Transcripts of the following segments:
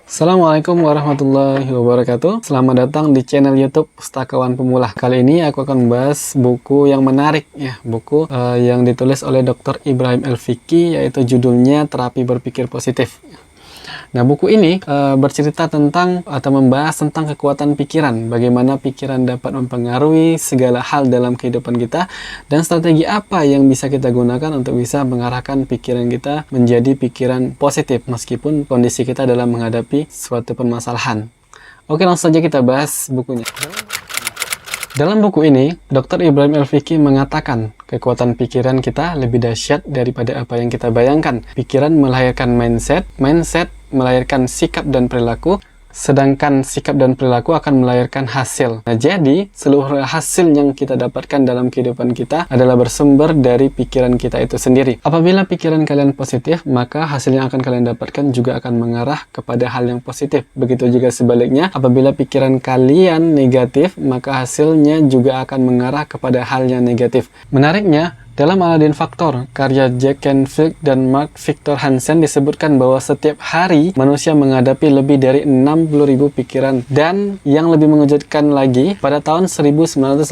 Assalamualaikum warahmatullahi wabarakatuh. Selamat datang di channel YouTube Pustakawan Pemula. Kali ini aku akan membahas buku yang menarik ya, buku yang ditulis oleh Dr. Ibrahim El-Fiqi, yaitu judulnya Terapi Berpikir Positif. Nah, buku ini bercerita tentang atau membahas tentang kekuatan pikiran, bagaimana pikiran dapat mempengaruhi segala hal dalam kehidupan kita, dan strategi apa yang bisa kita gunakan untuk bisa mengarahkan pikiran kita menjadi pikiran positif meskipun kondisi kita dalam menghadapi suatu permasalahan. Oke, langsung saja kita bahas bukunya. Dalam buku ini, Dr. Ibrahim El-Fiqi mengatakan kekuatan pikiran kita lebih dahsyat daripada apa yang kita bayangkan. Pikiran melahirkan mindset, mindset melahirkan sikap dan perilaku, sedangkan sikap dan perilaku akan melahirkan hasil. Nah, jadi seluruh hasil yang kita dapatkan dalam kehidupan kita adalah bersumber dari pikiran kita itu sendiri. Apabila pikiran kalian positif, maka hasil yang akan kalian dapatkan juga akan mengarah kepada hal yang positif. Begitu juga sebaliknya, apabila pikiran kalian negatif, maka hasilnya juga akan mengarah kepada hal yang negatif. Menariknya, dalam Aladdin Factor, karya Jack Canfield dan Mark Victor Hansen disebutkan bahwa setiap hari manusia menghadapi lebih dari 60.000 pikiran. Dan yang lebih mengejutkan lagi, pada tahun 1986,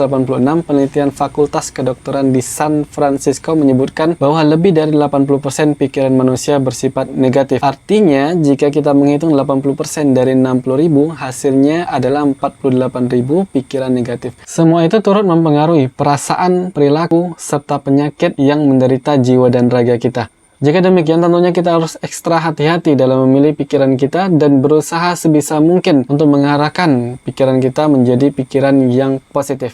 penelitian Fakultas Kedokteran di San Francisco menyebutkan bahwa lebih dari 80% pikiran manusia bersifat negatif. Artinya, jika kita menghitung 80% dari 60.000, hasilnya adalah 48.000 pikiran negatif. Semua itu turut mempengaruhi perasaan, perilaku, serta penyakit yang menderita jiwa dan raga kita. Jika demikian, tentunya kita harus ekstra hati-hati dalam memilih pikiran kita dan berusaha sebisa mungkin untuk mengarahkan pikiran kita menjadi pikiran yang positif.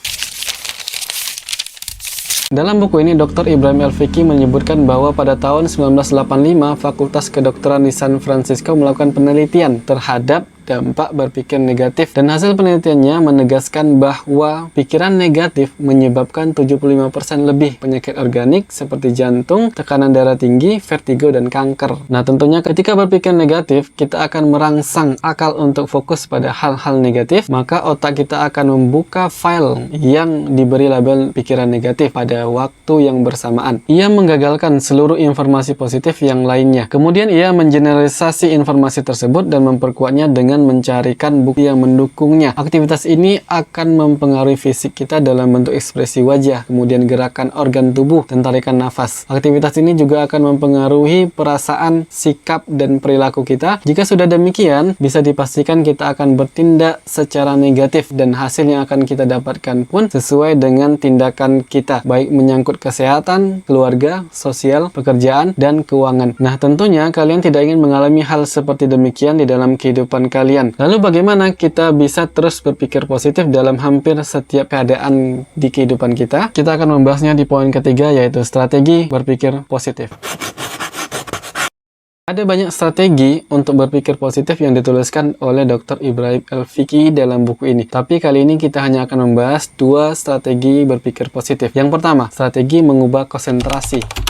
Dalam buku ini, Dr. Ibrahim El-Fiqi menyebutkan bahwa pada tahun 1985, Fakultas Kedokteran di San Francisco melakukan penelitian terhadap dampak berpikir negatif, dan hasil penelitiannya menegaskan bahwa pikiran negatif menyebabkan 75% lebih penyakit organik seperti jantung, tekanan darah tinggi, vertigo, dan kanker. Nah, tentunya ketika berpikir negatif, kita akan merangsang akal untuk fokus pada hal-hal negatif, maka otak kita akan membuka file yang diberi label pikiran negatif pada waktu yang bersamaan. Ia menggagalkan seluruh informasi positif yang lainnya. Kemudian ia mengeneralisasi informasi tersebut dan memperkuatnya dengan mencarikan bukti yang mendukungnya. Aktivitas ini akan mempengaruhi fisik kita dalam bentuk ekspresi wajah, kemudian gerakan organ tubuh, dan tarikan nafas. Aktivitas ini juga akan mempengaruhi perasaan, sikap, dan perilaku kita. Jika sudah demikian, bisa dipastikan kita akan bertindak secara negatif, dan hasil yang akan kita dapatkan pun sesuai dengan tindakan kita, baik menyangkut kesehatan, keluarga, sosial, pekerjaan, dan keuangan. Nah, tentunya kalian tidak ingin mengalami hal seperti demikian di dalam kehidupan kalian. Lalu bagaimana kita bisa terus berpikir positif dalam hampir setiap keadaan di kehidupan kita? Kita akan membahasnya di poin ketiga, yaitu strategi berpikir positif. Ada banyak strategi untuk berpikir positif yang dituliskan oleh Dr. Ibrahim El-Fiqi dalam buku ini. Tapi kali ini kita hanya akan membahas dua strategi berpikir positif. Yang pertama, strategi mengubah konsentrasi.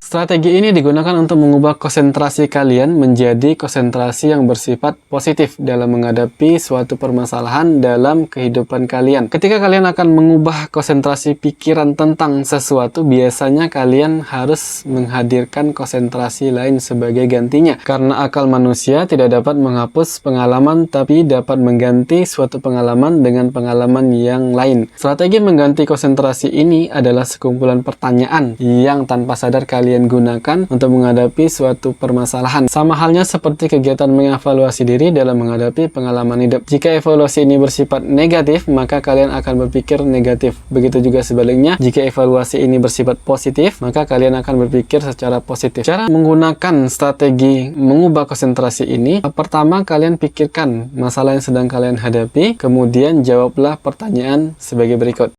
Strategi ini digunakan untuk mengubah konsentrasi kalian menjadi konsentrasi yang bersifat positif dalam menghadapi suatu permasalahan dalam kehidupan kalian. Ketika kalian akan mengubah konsentrasi pikiran tentang sesuatu, biasanya kalian harus menghadirkan konsentrasi lain sebagai gantinya. Karena akal manusia tidak dapat menghapus pengalaman, tapi dapat mengganti suatu pengalaman dengan pengalaman yang lain. Strategi mengganti konsentrasi ini adalah sekumpulan pertanyaan yang tanpa sadar kalian gunakan untuk menghadapi suatu permasalahan. Sama halnya seperti kegiatan mengevaluasi diri dalam menghadapi pengalaman hidup. Jika evaluasi ini bersifat negatif, maka kalian akan berpikir negatif. Begitu juga sebaliknya, jika evaluasi ini bersifat positif, maka kalian akan berpikir secara positif. Cara menggunakan strategi mengubah konsentrasi ini, pertama kalian pikirkan masalah yang sedang kalian hadapi, kemudian jawablah pertanyaan sebagai berikut.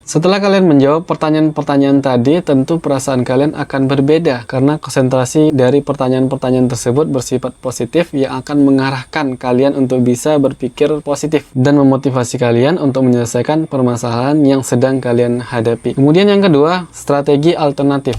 Setelah kalian menjawab pertanyaan-pertanyaan tadi, tentu perasaan kalian akan berbeda karena konsentrasi dari pertanyaan-pertanyaan tersebut bersifat positif yang akan mengarahkan kalian untuk bisa berpikir positif dan memotivasi kalian untuk menyelesaikan permasalahan yang sedang kalian hadapi. Kemudian yang kedua, strategi alternatif.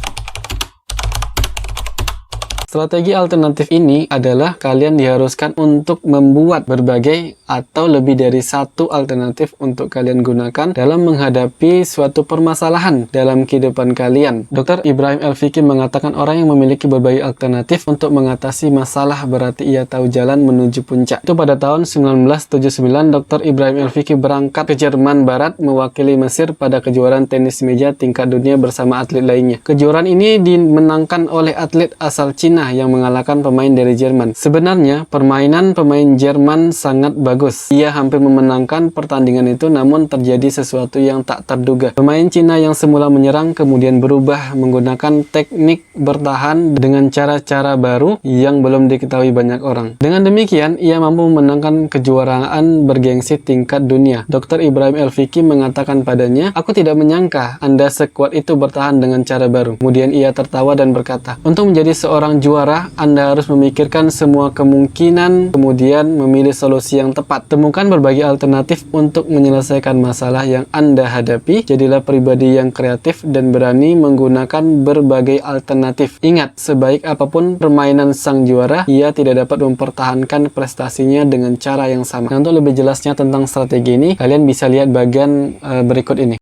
Strategi alternatif ini adalah kalian diharuskan untuk membuat berbagai atau lebih dari satu alternatif untuk kalian gunakan dalam menghadapi suatu permasalahan dalam kehidupan kalian. Dr. Ibrahim El-Fiqi mengatakan orang yang memiliki berbagai alternatif untuk mengatasi masalah berarti ia tahu jalan menuju puncak. Itu pada tahun 1979, Dr. Ibrahim El-Fiqi berangkat ke Jerman Barat mewakili Mesir pada kejuaraan tenis meja tingkat dunia bersama atlet lainnya. Kejuaraan ini dimenangkan oleh atlet asal Cina yang mengalahkan pemain dari Jerman. Sebenarnya, permainan pemain Jerman sangat bagus. Ia hampir memenangkan pertandingan itu, namun terjadi sesuatu yang tak terduga. Pemain Cina yang semula menyerang kemudian berubah menggunakan teknik bertahan dengan cara-cara baru yang belum diketahui banyak orang. Dengan demikian, ia mampu memenangkan kejuaraan bergengsi tingkat dunia. Dr. Ibrahim El-Fiqi mengatakan padanya, "Aku tidak menyangka Anda sekuat itu bertahan dengan cara baru." Kemudian ia tertawa dan berkata, "Untuk menjadi seorang juara, Anda harus memikirkan semua kemungkinan, kemudian memilih solusi yang tepat. Temukan berbagai alternatif untuk menyelesaikan masalah yang Anda hadapi. Jadilah pribadi yang kreatif dan berani menggunakan berbagai alternatif. Ingat, sebaik apapun permainan sang juara, ia tidak dapat mempertahankan prestasinya dengan cara yang sama." Nah, untuk lebih jelasnya tentang strategi ini, kalian bisa lihat bagian berikut ini.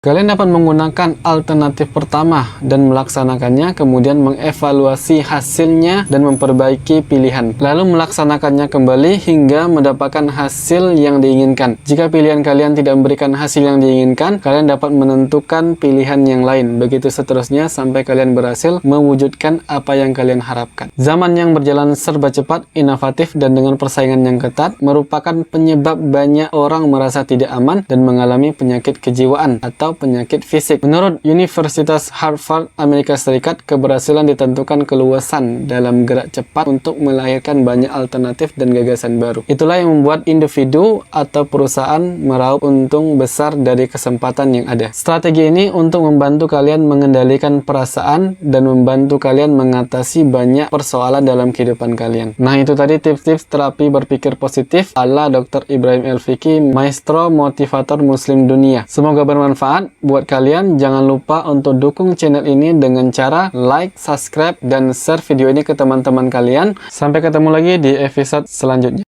Kalian dapat menggunakan alternatif pertama dan melaksanakannya, kemudian mengevaluasi hasilnya dan memperbaiki pilihan, lalu melaksanakannya kembali hingga mendapatkan hasil yang diinginkan. Jika pilihan kalian tidak memberikan hasil yang diinginkan, kalian dapat menentukan pilihan yang lain. Begitu seterusnya sampai kalian berhasil mewujudkan apa yang kalian harapkan. Zaman yang berjalan serba cepat, inovatif, dan dengan persaingan yang ketat merupakan penyebab banyak orang merasa tidak aman dan mengalami penyakit kejiwaan atau penyakit fisik. Menurut Universitas Harvard, Amerika Serikat, keberhasilan ditentukan keluasan dalam gerak cepat untuk melahirkan banyak alternatif dan gagasan baru. Itulah yang membuat individu atau perusahaan meraup untung besar dari kesempatan yang ada. Strategi ini untuk membantu kalian mengendalikan perasaan dan membantu kalian mengatasi banyak persoalan dalam kehidupan kalian. Nah, itu tadi tips-tips terapi berpikir positif ala Dr. Ibrahim El-Fiqi, maestro motivator muslim dunia. Semoga bermanfaat buat kalian. Jangan lupa untuk dukung channel ini dengan cara like, subscribe, dan share video ini ke teman-teman kalian. Sampai ketemu lagi di episode selanjutnya.